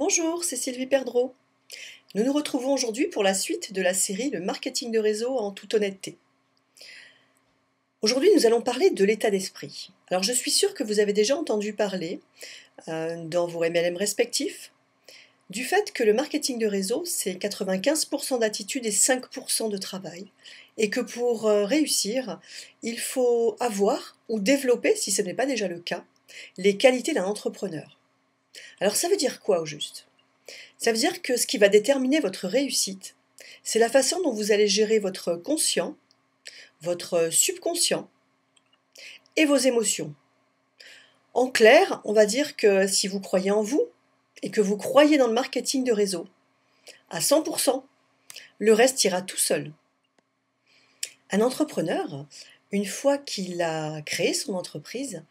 Bonjour, c'est Sylvie Perdreau. Nous nous retrouvons aujourd'hui pour la suite de la série Le marketing de réseau en toute honnêteté. Aujourd'hui, nous allons parler de l'état d'esprit. Alors, je suis sûre que vous avez déjà entendu parler, dans vos MLM respectifs, du fait que le marketing de réseau, c'est 95% d'attitude et 5% de travail. Et que pour réussir, il faut avoir ou développer, si ce n'est pas déjà le cas, les qualités d'un entrepreneur. Alors, ça veut dire quoi au juste ? Ça veut dire que ce qui va déterminer votre réussite, c'est la façon dont vous allez gérer votre conscient, votre subconscient et vos émotions. En clair, on va dire que si vous croyez en vous et que vous croyez dans le marketing de réseau, à 100%, le reste ira tout seul. Un entrepreneur, une fois qu'il a créé son entreprise,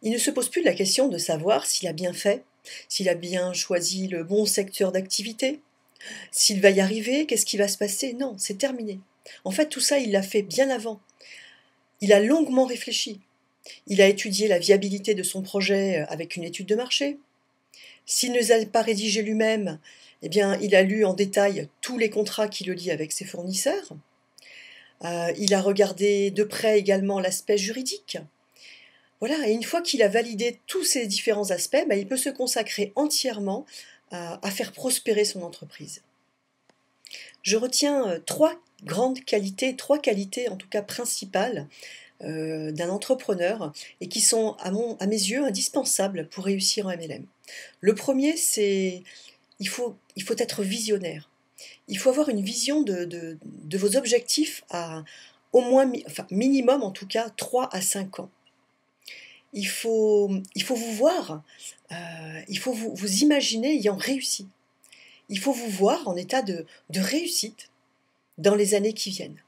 il ne se pose plus la question de savoir s'il a bien fait, s'il a bien choisi le bon secteur d'activité, s'il va y arriver, qu'est-ce qui va se passer. Non, c'est terminé. En fait, tout ça, il l'a fait bien avant. Il a longuement réfléchi. Il a étudié la viabilité de son projet avec une étude de marché. S'il ne les a pas rédigés lui-même, eh bien, il a lu en détail tous les contrats qui le lient avec ses fournisseurs. Il a regardé de près également l'aspect juridique. Voilà, et une fois qu'il a validé tous ces différents aspects, il peut se consacrer entièrement à faire prospérer son entreprise. Je retiens trois qualités en tout cas principales d'un entrepreneur et qui sont à mes yeux indispensables pour réussir en MLM. Le premier, c'est il faut être visionnaire. Il faut avoir une vision de vos objectifs à au moins, minimum en tout cas 3 à 5 ans. Il faut vous voir, il faut vous imaginer ayant réussi. Il faut vous voir en état de réussite dans les années qui viennent.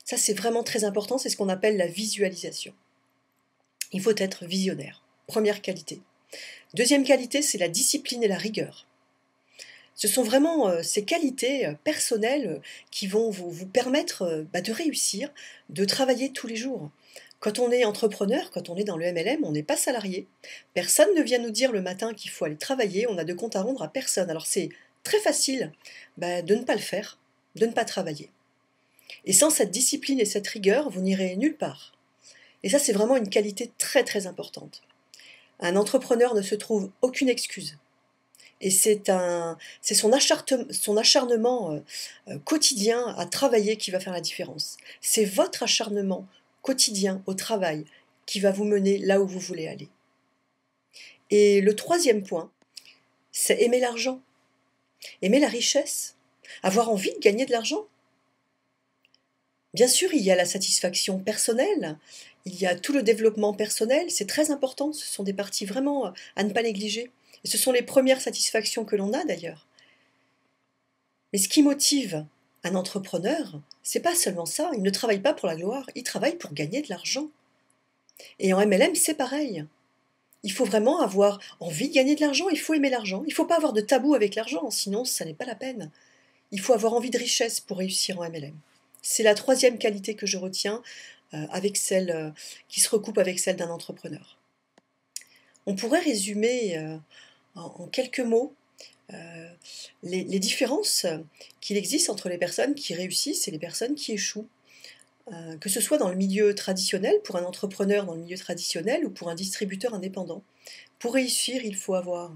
Ça, c'est vraiment très important, c'est ce qu'on appelle la visualisation. Il faut être visionnaire, première qualité. Deuxième qualité, c'est la discipline et la rigueur. Ce sont vraiment ces qualités personnelles qui vont vous permettre de réussir, de travailler tous les jours. Quand on est entrepreneur, quand on est dans le MLM, on n'est pas salarié. Personne ne vient nous dire le matin qu'il faut aller travailler, on a de compte à rendre à personne. Alors c'est très facile de ne pas le faire, de ne pas travailler. Et sans cette discipline et cette rigueur, vous n'irez nulle part. Et ça, c'est vraiment une qualité très très importante. Un entrepreneur ne se trouve aucune excuse. Et c'est son acharnement quotidien à travailler qui va faire la différence. C'est votre acharnement quotidien au travail qui va vous mener là où vous voulez aller. Et le troisième point, c'est aimer l'argent, aimer la richesse, avoir envie de gagner de l'argent. Bien sûr, il y a la satisfaction personnelle, il y a tout le développement personnel, c'est très important, ce sont des parties vraiment à ne pas négliger. Et ce sont les premières satisfactions que l'on a d'ailleurs. Mais ce qui motive un entrepreneur, c'est pas seulement ça, il ne travaille pas pour la gloire, il travaille pour gagner de l'argent. Et en MLM, c'est pareil. Il faut vraiment avoir envie de gagner de l'argent, il faut aimer l'argent, il ne faut pas avoir de tabou avec l'argent, sinon ça n'est pas la peine. Il faut avoir envie de richesse pour réussir en MLM. C'est la troisième qualité que je retiens, avec celle qui se recoupe avec celle d'un entrepreneur. On pourrait résumer en quelques mots les différences qu'il existe entre les personnes qui réussissent et les personnes qui échouent. Que ce soit dans le milieu traditionnel, pour un entrepreneur dans le milieu traditionnel ou pour un distributeur indépendant. Pour réussir, il faut avoir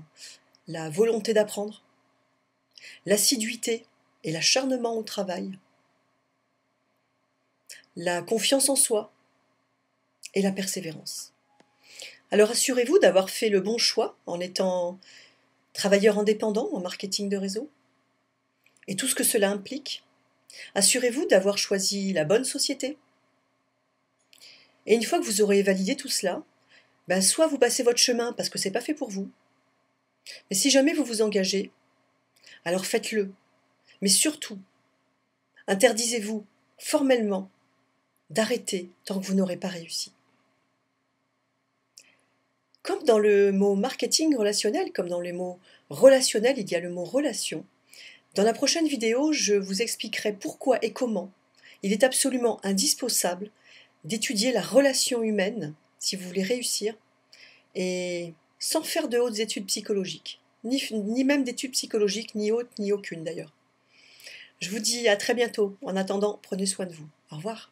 la volonté d'apprendre, l'assiduité et l'acharnement au travail, la confiance en soi et la persévérance. Alors assurez-vous d'avoir fait le bon choix en étant travailleur indépendant en marketing de réseau et tout ce que cela implique. Assurez-vous d'avoir choisi la bonne société. Et une fois que vous aurez validé tout cela, soit vous passez votre chemin parce que ce n'est pas fait pour vous. Mais si jamais vous vous engagez, alors faites-le. Mais surtout, interdisez-vous formellement d'arrêter tant que vous n'aurez pas réussi. Comme dans le mot marketing relationnel, comme dans le mot relationnel, il y a le mot relation. Dans la prochaine vidéo, je vous expliquerai pourquoi et comment il est absolument indispensable d'étudier la relation humaine si vous voulez réussir et sans faire de hautes études psychologiques. ni même d'études psychologiques, ni haute, ni aucune d'ailleurs. Je vous dis à très bientôt. En attendant, prenez soin de vous. Au revoir.